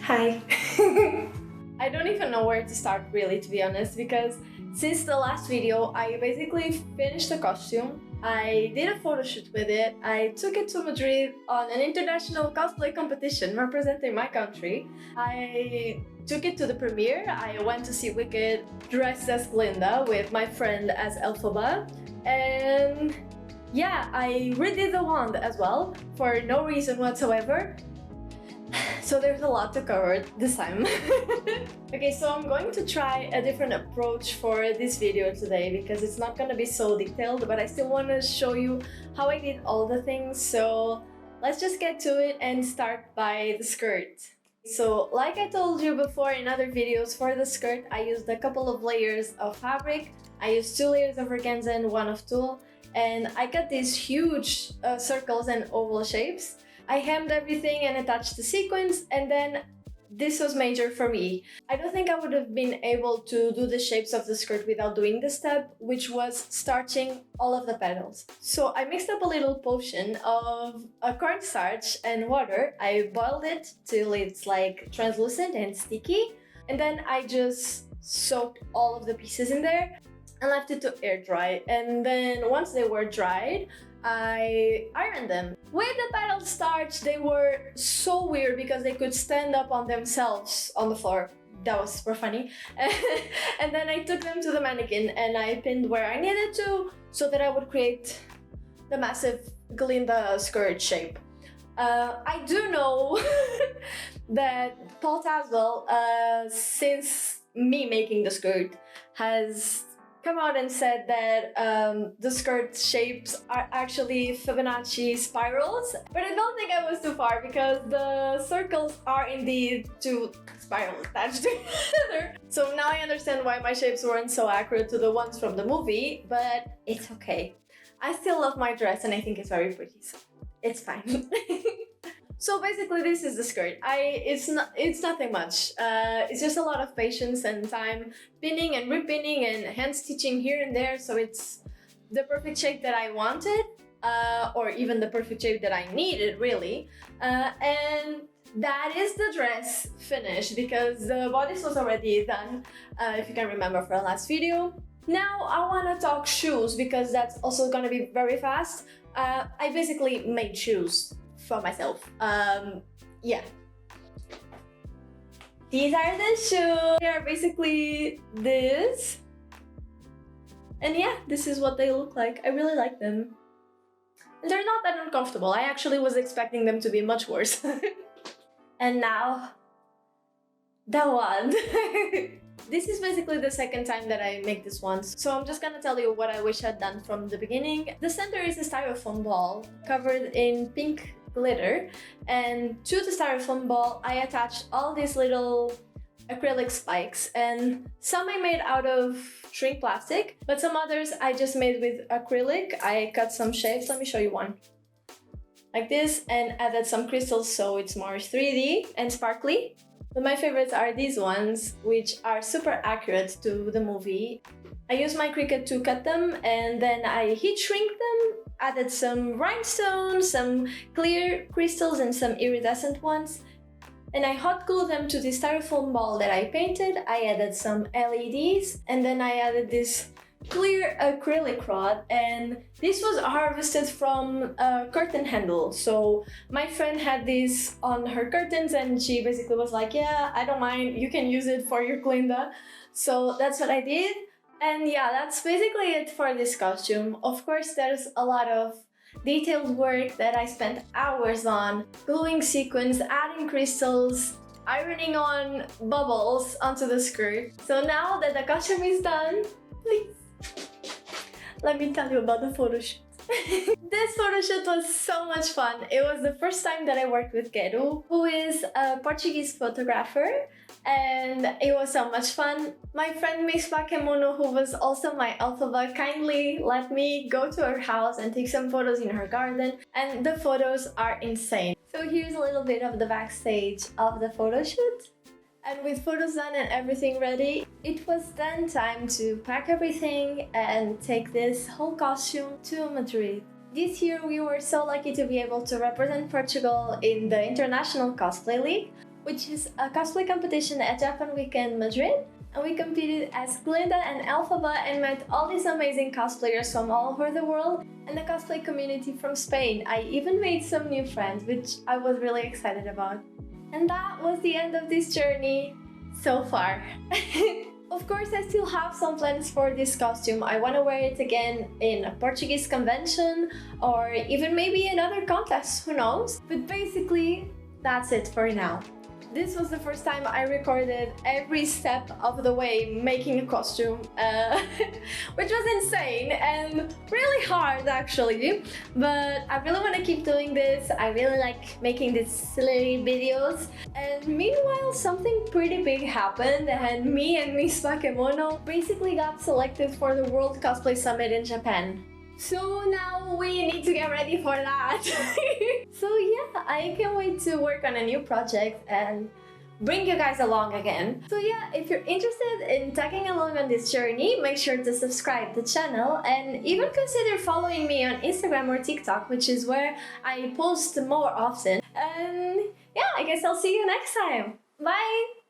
Hi. I don't even know where to start really, to be honest, because since the last video I basically finished the costume, I did a photo shoot with it, I took it to Madrid on an international cosplay competition representing my country, I took it to the premiere, I went to see Wicked dressed as Glinda with my friend as Elphaba, and yeah, I redid the wand as well for no reason whatsoever. So there's a lot to cover this time. Okay, so I'm going to try a different approach for this video today because it's not gonna be so detailed, but I still want to show you how I did all the things. So let's just get to it and start by the skirt. So like I told you before in other videos, for the skirt I used a couple of layers of fabric. I used 2 layers of organza and 1 of tulle, and I got these huge circles and oval shapes. I hemmed everything and attached the sequins, and then this was major for me. I don't think I would have been able to do the shapes of the skirt without doing this step, which was starching all of the petals. So I mixed up a little potion of a cornstarch and water. I boiled it till it's like translucent and sticky, and then I just soaked all of the pieces in there and left it to air dry. And then once they were dried, I ironed them. With the petal starch, they were so weird because they could stand up on themselves on the floor. That was super funny. And then I took them to the mannequin and I pinned where I needed to so that I would create the massive Glinda skirt shape. I do know that Paul Tazwell, since me making the skirt, has come out and said that the skirt shapes are actually Fibonacci spirals, but I don't think I was too far because the circles are indeed 2 spirals attached together. So now I understand why my shapes weren't so accurate to the ones from the movie, but it's okay. I still love my dress and I think it's very pretty, so it's fine. So basically this is the skirt. It's nothing much. It's just a lot of patience and time pinning and repinning and hand stitching here and there, so it's the perfect shape that I wanted, or even the perfect shape that I needed really. And that is the dress finished because the bodice was already done, if you can remember from the last video. Now I want to talk shoes because that's also gonna be very fast. I basically made shoes for myself. Yeah. These are the shoes. They are basically this. And yeah, this is what they look like. I really like them. And they're not that uncomfortable. I actually was expecting them to be much worse. And now, the wand. This is basically the second time that I make this one, so I'm just gonna tell you what I wish I'd done from the beginning. The center is a styrofoam ball covered in pink glitter, and to the styrofoam ball I attached all these little acrylic spikes, and some I made out of shrink plastic, but some others I just made with acrylic. I cut some shapes, let me show you one. Like this, and added some crystals so it's more 3D and sparkly. But my favorites are these ones, which are super accurate to the movie. I used my Cricut to cut them, and then I heat shrink them, added some rhinestones, some clear crystals and some iridescent ones, and I hot glued them to the styrofoam ball that I painted. I added some LEDs, and then I added this clear acrylic rod, and this was harvested from a curtain handle. So my friend had this on her curtains and she basically was like, yeah, I don't mind, you can use it for your Glinda. So that's what I did. And yeah, that's basically it for this costume. Of course, there's a lot of detailed work that I spent hours on, gluing sequins, adding crystals, ironing on bubbles onto the skirt. So now that the costume is done, please, let me tell you about the photo shoot. This photo shoot was so much fun. It was the first time that I worked with Geru, who is a Portuguese photographer, and it was so much fun. My friend Miss Pakemuno, who was also my Elphaba, kindly let me go to her house and take some photos in her garden, and the photos are insane. So here's a little bit of the backstage of the photo shoot. And with photos done and everything ready, it was then time to pack everything and take this whole costume to Madrid. This year we were so lucky to be able to represent Portugal in the International Cosplay League. which is a cosplay competition at Japan Week in Madrid. And we competed as Glinda and Alphaba and met all these amazing cosplayers from all over the world and the cosplay community from Spain. I even made some new friends, which I was really excited about. And that was the end of this journey so far. Of course, I still have some plans for this costume. I want to wear it again in a Portuguese convention or even maybe another contest, who knows? But basically, that's it for now. This was the first time I recorded every step of the way making a costume, which was insane and really hard actually, but I really want to keep doing this. I really like making these silly videos, and meanwhile something pretty big happened and me and Miss Bakemono basically got selected for the World Cosplay Summit in Japan. So now we need to get ready for that. So yeah, I can't wait to work on a new project and bring you guys along again. So yeah, if you're interested in tagging along on this journey, make sure to subscribe to the channel and even consider following me on Instagram or TikTok, which is where I post more often. And yeah, I guess I'll see you next time. Bye!